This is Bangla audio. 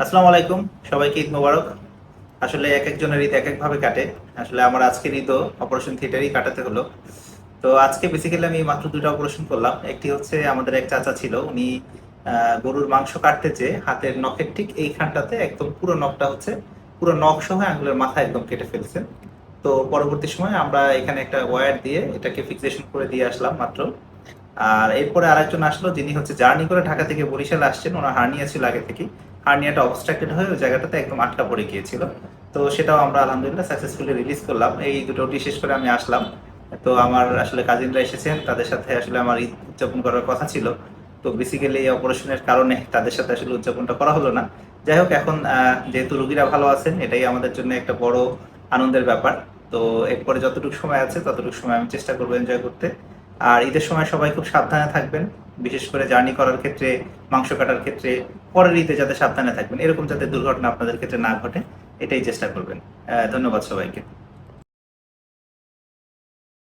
আসসালামু আলাইকুম। সবাইকে ঈদ মোবারক। আসলে এক একজনের ঈদ এক একভাবে কাটে। আসলে আমার আজকের ঈদও অপারেশন থিয়েটারই কাটাতে হলো। তো আজকে বেসিক্যালি আমি মাত্র দুইটা অপারেশন করলাম। একটি হচ্ছে আমাদের এক চাচা ছিল, উনি গরুর মাংস কাটতে চেয়ে হাতের নখের ঠিক এইখানটাতে একদম পুরো নখটা হচ্ছে পুরো নখ সহ আঙুলের মাথা একদম কেটে ফেলছেন। তো পরবর্তী সময় আমরা এখানে একটা ওয়্যার দিয়ে এটাকে ফিক্সেশন করে দিয়ে আসলাম মাত্র। আর এরপরে আরেকজন আসলো, যিনি হচ্ছে জার্নি করে ঢাকা থেকে বরিশালে আসছেন। ওনার হার্নিয়া ছিল আগে থেকেই, হার্নিয়াটা অবস্ট্রাক্টেড হয়ে ওই জায়গাটাতে একদম আটকা পড়ে গিয়েছিল। তো সেটাও আমরা আলহামদুলিল্লাহ সাকসেসফুলি রিলিজ করলাম। এই দুটো শেষ করে আমি আসলাম। তো আমার আসলে কাজিনরা এসেছেন, তাদের সাথে আসলে আমার ঈদ উদযাপন করার কথা ছিল। তো বেসিক্যালি এই অপারেশনের কারণে তাদের সাথে আসলে উদযাপনটা করা হলো না। যাই হোক, এখন যেহেতু রোগীরা ভালো আছেন, এটাই আমাদের জন্য একটা বড় আনন্দের ব্যাপার। তো এরপরে যতটুকু সময় আছে ততটুকু সময় আমি চেষ্টা করবো এনজয় করতে। আর ঈদের সময় সবাই খুব সাবধানে থাকবেন, বিশেষ করে জার্নি করার ক্ষেত্রে, মাংস কাটার ক্ষেত্রে। পরের ঈদে যাতে সাবধানে থাকবেন, এরকম যাতে দুর্ঘটনা আপনাদের ক্ষেত্রে না ঘটে, এটাই চেষ্টা করবেন। ধন্যবাদ সবাইকে।